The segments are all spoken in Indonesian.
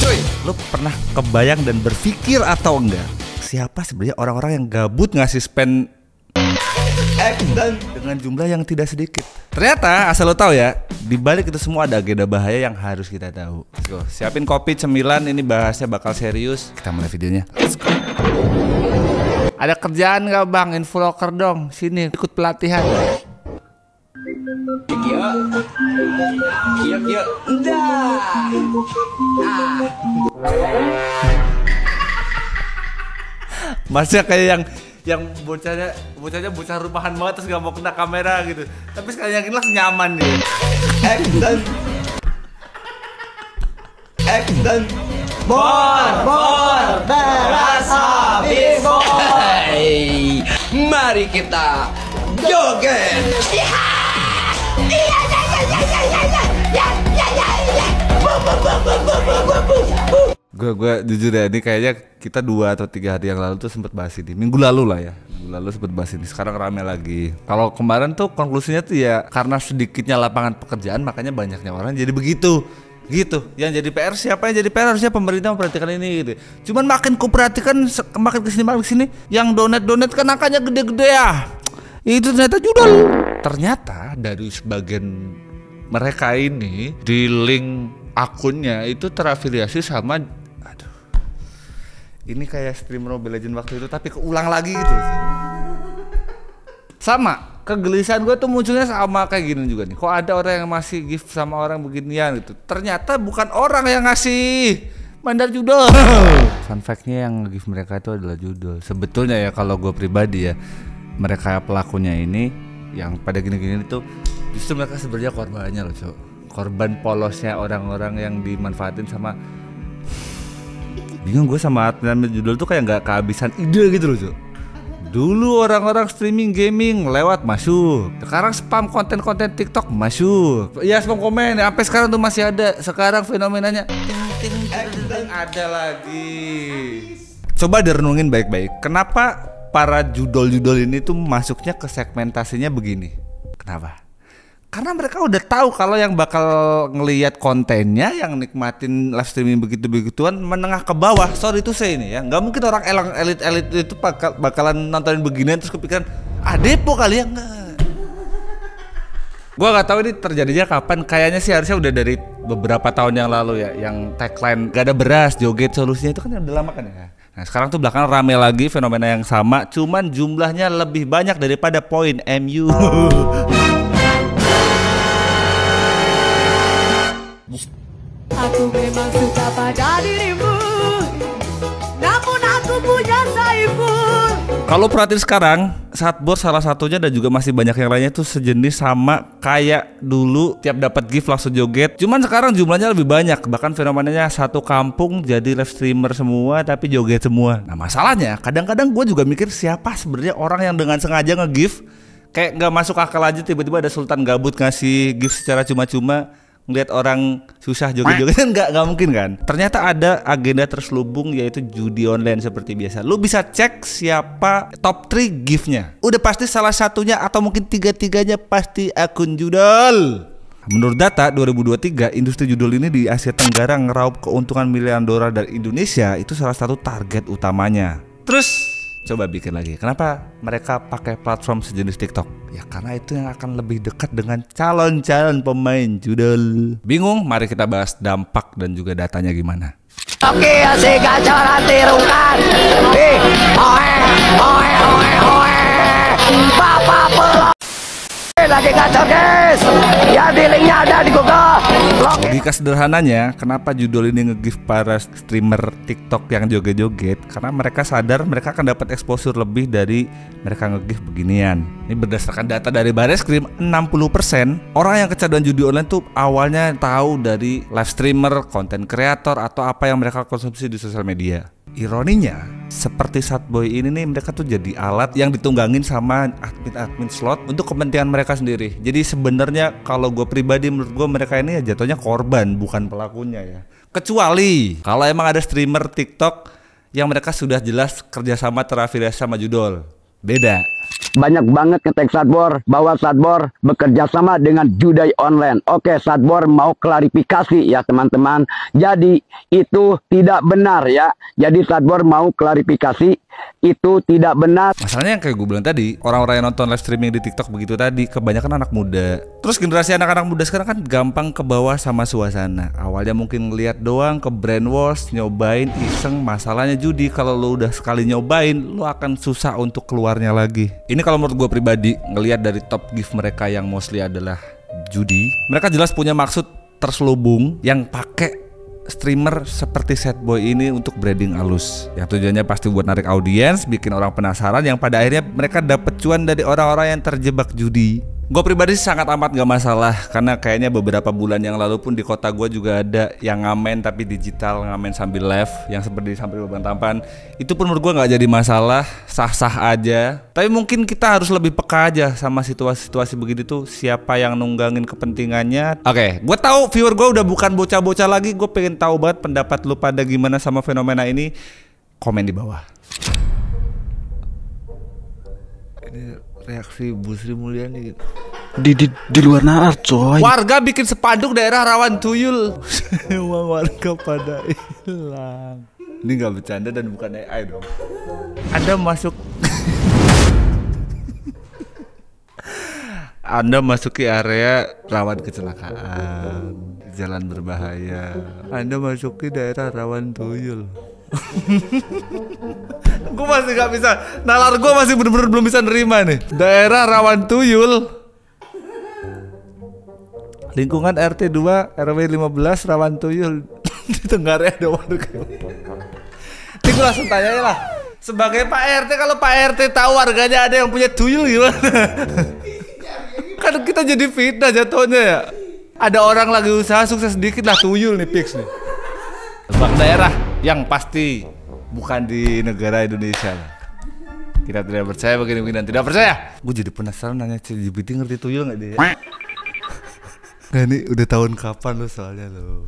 Cuy, lu pernah kebayang dan berpikir atau enggak siapa sebenarnya orang-orang yang gabut ngasih spend dengan jumlah yang tidak sedikit? Ternyata asal lo tahu ya, di balik itu semua ada agenda bahaya yang harus kita tahu. Let's go. Siapin kopi cemilan, ini bahasnya bakal serius. Kita mulai videonya. Let's go. Ada kerjaan nggak bang? Influencer dong. Sini ikut pelatihan. Iya, udah. Masnya kayak yang bocahnya bocah rumahan banget terus gak mau kena kamera gitu. Tapi sekali yang ini langsung nyaman nih. Action. Bor beras habis bor. Mari kita joget. Gue jujur ya, ini kayaknya kita 2 atau 3 hari yang lalu tuh sempat bahas ini. Minggu lalu lah ya, minggu lalu sempat bahas ini. Sekarang rame lagi. Kalau kemarin tuh konklusinya tuh ya karena sedikitnya lapangan pekerjaan makanya banyaknya orang jadi begitu. Gitu. Yang jadi PR siapa yang jadi PR? Harusnya pemerintah memperhatikan ini gitu. Cuman makin ku perhatikan makin kesini yang donat kan angkanya gede-gede ya. Itu ternyata judul. Ternyata dari sebagian mereka ini di link akunnya itu terafiliasi sama, aduh, ini kayak streamer Mobile Legends waktu itu tapi keulang lagi gitu. Sama, kegelisahan gue tuh munculnya sama kayak gini juga nih. Kok ada orang yang masih gift sama orang beginian gitu. Ternyata bukan orang yang ngasih mandar judul. Fun fact-nya yang gift mereka itu adalah judul. Sebetulnya ya kalau gue pribadi ya, mereka pelakunya ini yang pada gini-gini itu justru mereka sebenarnya korbannya loh, cok. Korban polosnya orang-orang yang dimanfaatin sama. Bingung gue sama admin judul tuh kayak nggak kehabisan ide gitu loh, cok. Dulu orang-orang streaming gaming lewat masuk. Sekarang spam konten-konten TikTok masuk. Iya, spam komen sampai sekarang tuh masih ada. Sekarang fenomenanya ada lagi. Coba direnungin baik-baik. Kenapa para judul-judul ini tuh masuknya ke segmentasinya begini? Kenapa? Karena mereka udah tahu kalau yang bakal ngelihat kontennya, yang nikmatin live streaming begitu-begituan menengah ke bawah. Sorry itu saya ini ya, nggak mungkin orang elit itu bakalan nontonin beginian terus kepikiran depo kali ya, nggak. Gua nggak tahu ini terjadinya kapan. Kayaknya sih harusnya udah dari beberapa tahun yang lalu ya. Yang tagline gak ada beras joget solusinya itu kan udah lama kan ya. Nah sekarang tuh belakangan rame lagi fenomena yang sama, cuman jumlahnya lebih banyak daripada poin MU. Aku memang suka pada dirimu, namun aku punya saiful. Kalau perhatiin sekarang, Satbor salah satunya dan juga masih banyak yang lainnya tuh sejenis sama kayak dulu tiap dapat gift langsung joget. Cuman sekarang jumlahnya lebih banyak, bahkan fenomenanya satu kampung jadi live streamer semua tapi joget semua. Nah masalahnya kadang-kadang gue juga mikir siapa sebenarnya orang yang dengan sengaja nge-gift kayak nggak masuk akal aja tiba-tiba ada sultan gabut ngasih gift secara cuma-cuma. Ngeliat orang susah joget-joget kan nggak mungkin kan. Ternyata ada agenda terselubung yaitu judi online seperti biasa. Lu bisa cek siapa top 3 giftnya. Udah pasti salah satunya atau mungkin tiga-tiganya pasti akun judul. Menurut data 2023, industri judul ini di Asia Tenggara ngeraup keuntungan miliaran dolar dari Indonesia. Itu salah satu target utamanya. Terus coba bikin lagi, kenapa mereka pakai platform sejenis TikTok? Ya karena itu yang akan lebih dekat dengan calon-calon pemain judul. Bingung? Mari kita bahas dampak dan juga datanya gimana. Oke, asik acara tirukan. Bapak pelok lagi kacau guys. Ya di linknya ada di Google. Logika sederhananya, kenapa judul ini nge-gift para streamer TikTok yang joget-joget? Karena mereka sadar mereka akan dapat exposure lebih dari mereka nge-gift beginian. Ini berdasarkan data dari Bareskrim, 60% orang yang kecanduan judi online tuh awalnya tahu dari live streamer, konten kreator atau apa yang mereka konsumsi di sosial media. Ironinya, seperti Satboy ini nih, mereka tuh jadi alat yang ditunggangin sama admin slot untuk kepentingan mereka sendiri. Jadi sebenarnya kalau gue pribadi, menurut gue mereka ini ya jatuhnya korban, bukan pelakunya ya. Kecuali kalau emang ada streamer TikTok yang mereka sudah jelas kerjasama terafiliasi sama judul, beda. banyak banget ngetek Sadbor bahwa Sadbor bekerja sama dengan judi online. Oke, Sadbor mau klarifikasi ya teman-teman. Jadi itu tidak benar ya. Jadi Sadbor mau klarifikasi itu tidak benar. Masalahnya yang kayak gue bilang tadi, orang-orang yang nonton live streaming di TikTok begitu tadi kebanyakan anak muda. Terus generasi anak-anak muda sekarang kan gampang ke bawah sama suasana. Awalnya mungkin ngeliat doang, ke brainwash, nyobain, iseng. Masalahnya judi, kalau lu udah sekali nyobain, lu akan susah untuk keluarnya lagi. Ini kalau menurut gue pribadi, ngelihat dari top gift mereka yang mostly adalah judi, mereka jelas punya maksud terselubung yang pakai streamer seperti Sad Boy ini untuk branding halus. Yang tujuannya pasti buat narik audiens, bikin orang penasaran, yang pada akhirnya mereka dapet cuan dari orang-orang yang terjebak judi. Gue pribadi sangat amat gak masalah, karena kayaknya beberapa bulan yang lalu pun di kota gue juga ada yang ngamen tapi digital, ngamen sambil live, yang seperti sambil lubang tampan. Itu pun menurut gue gak jadi masalah, sah-sah aja. Tapi mungkin kita harus lebih peka aja sama situasi-situasi begitu tuh, siapa yang nunggangin kepentingannya. Oke, gue tahu viewer gue udah bukan bocah-bocah lagi. Gue pengen tahu banget pendapat lu pada gimana sama fenomena ini. Komen di bawah. Ini reaksi Bu Sri Mulyani gitu. Di luar nalar coy. Warga bikin spanduk daerah rawan tuyul. Uang warga pada hilang. Ini gak bercanda dan bukan AI dong. Anda masuki area rawan kecelakaan, jalan berbahaya. Anda masuki daerah rawan tuyul. Gue masih gak bisa, nalar gue masih bener-bener belum bisa nerima nih. Daerah rawan tuyul, lingkungan RT 2 RW 15 rawan tuyul. Di Tenggarnya ada warga. Ini gue langsung tanya lah, sebagai Pak RT, kalau Pak RT tahu warganya ada yang punya tuyul gimana? Kan kita jadi fitnah jatuhnya ya. Ada orang lagi usaha sukses sedikit lah, tuyul nih fix nih. Bang daerah yang pasti bukan di negara Indonesia lah. Kita tidak percaya begini dan tidak percaya. Gue jadi penasaran nanya ChatGPT ngerti tuyul nggak dia? Nah ini udah tahun kapan lo soalnya lo?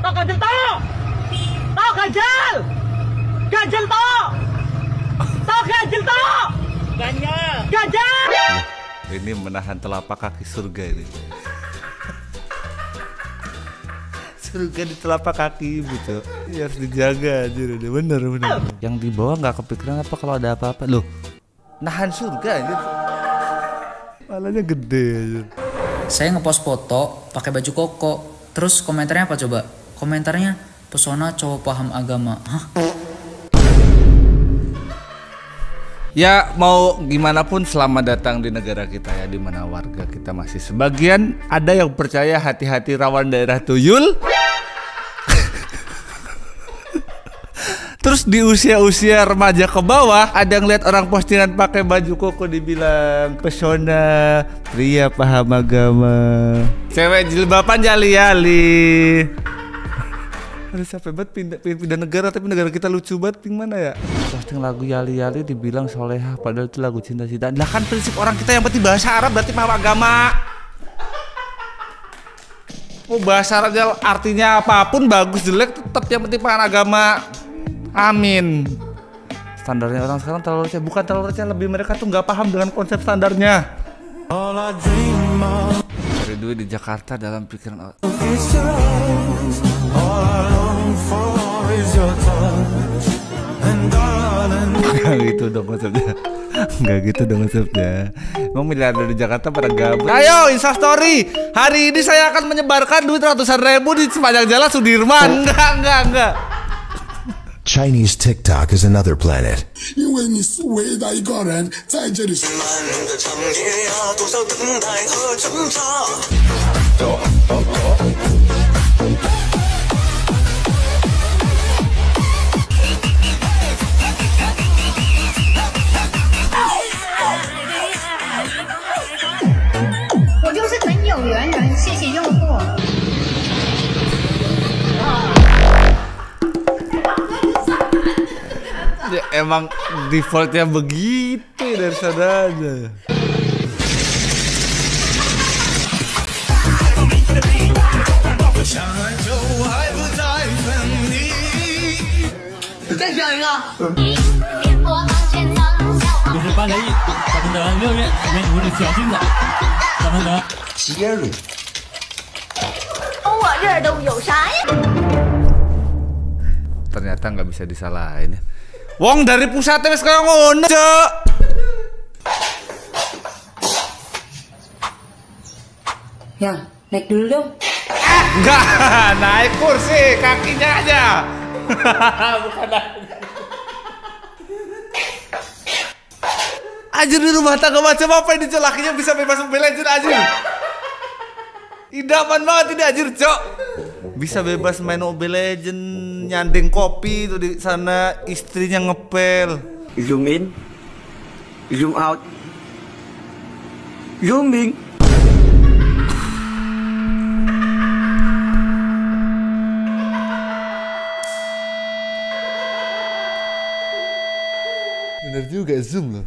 Tau ganjel tau! Tau ganjel! Ganjel tau! Tau ganjel tau! Ganjel! Ganjel! Ini menahan telapak kaki surga ini. Surga di telapak kaki ibu tuh. Ya, harus dijaga aja udah bener. Yang di bawah nggak kepikiran apa kalau ada apa-apa loh. Nahan surga aja. Malahnya gede aja. Saya ngepost foto pakai baju koko. Terus komentarnya apa coba? Komentarnya pesona cowok paham agama. Hah? Ya mau gimana pun selamat datang di negara kita ya, di mana warga kita masih sebagian ada yang percaya hati-hati rawan daerah tuyul. Terus di usia-usia remaja ke bawah ada ngeliat orang postingan pakai baju koko dibilang pesona pria paham agama, cewek jilbaban jali-jali. Aduh capek banget pindah negara, tapi negara kita lucu banget. Gimana ya? Posting lagu yali-yali dibilang soleha padahal itu lagu cinta-cinta. Nah kan prinsip orang kita yang penting bahasa Arab berarti paham agama. Mau bahasa Arabnya artinya apapun bagus jelek tetap yang penting paham agama. Amin. Standarnya orang sekarang terlalu receh, bukan terlalu receh, lebih mereka tuh nggak paham dengan konsep standarnya. Cari duit di Jakarta dalam pikiran. Nggak gitu dong konsepnya. Nggak gitu dong konsepnya. Emang miliarder di Jakarta pada gabut. Ayo Instastory, hari ini saya akan menyebarkan duit ratusan ribu di sepanjang jalan Sudirman. Enggak. Chinese TikTok is another planet. 因为你是唯一的一个人在这里。我就是很有缘人，谢谢诱惑。 Ya, emang defaultnya begitu dari sana aja. 的6月我的小心的，咱们的从我这儿都有啥呀？ Ternyata nggak bisa disalahin ya. Wong dari pusatnya wis kaya ngono, Cuk. Ya, naik dulu dong. Enggak, naik kursi, kakinya aja. Bukan Anjir di rumah tangga macam apa ini, Cok? Lakinya bisa bebas Mobile Legends, anjir. Idaman banget ini, anjir, Cok. Bisa bebas main Mobile Legends, nyanding kopi tuh di sana, istrinya ngepel. Zoom in, zoom out, zooming. Bener juga zoom loh.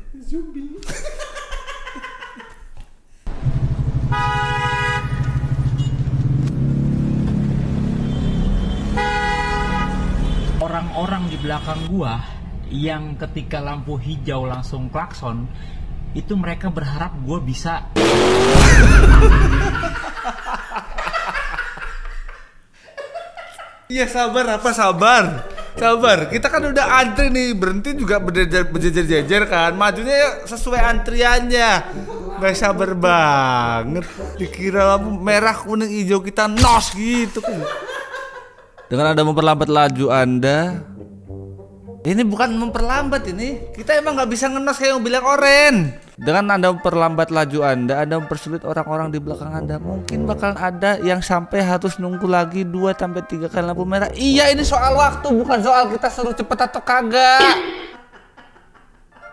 orang-orang di belakang gua yang ketika lampu hijau langsung klakson, itu mereka berharap gua bisa. Iya sabar, apa sabar? Sabar, kita kan udah antri nih, berhenti juga berjejer-jejer kan, majunya ya sesuai antriannya. Gak sabar banget, dikira lampu merah, kuning, hijau kita nos gitu kan. Dengan Anda memperlambat laju Anda, ini bukan memperlambat ini, kita emang nggak bisa ngenos kayak mobil yang oren. Dengan Anda memperlambat laju Anda mempersulit orang-orang di belakang Anda. Mungkin bakalan ada yang sampai harus nunggu lagi 2-3 kali lampu merah. Iya, ini soal waktu, bukan soal kita suruh cepet atau kagak.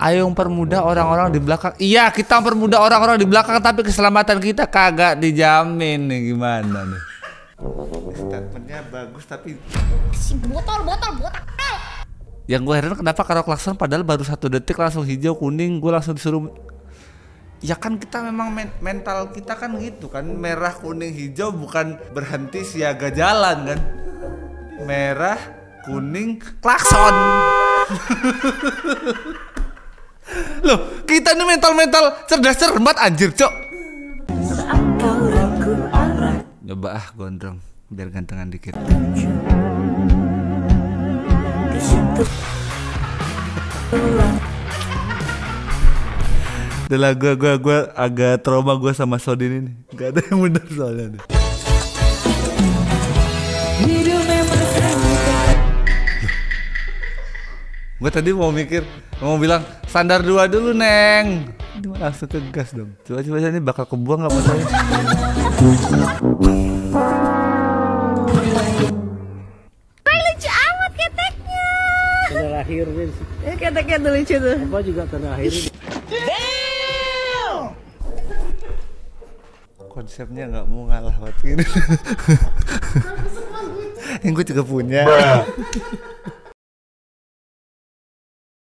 Ayo mempermudah orang-orang di belakang. Iya, kita mempermudah orang-orang di belakang, tapi keselamatan kita kagak dijamin nih. Gimana nih? Statementnya bagus tapi botol. yang gue heran kenapa kalau klakson padahal baru 1 detik langsung hijau kuning, gue langsung disuruh. Ya kan kita memang mental kita kan gitu kan, merah kuning hijau bukan berhenti siaga jalan kan, merah kuning klakson. Loh kita nih mental cerdas cermat anjir, Cok. Coba gondrong biar gantengan dikit. Udah lah, gue agak trauma gue sama Sodin ini. Gak ada yang bener soalnya nih. Gue tadi mau bilang standar 2 dulu, Neng. Ini langsung ke gas dong. Coba ini bakal kebuang gak pasanya. Lucu amat keteknya. Terakhir nih. Keteknya tuh lucu tuh. Apa juga terakhir. Konsepnya nggak mau ngalah waktu ini. Yang gue juga punya.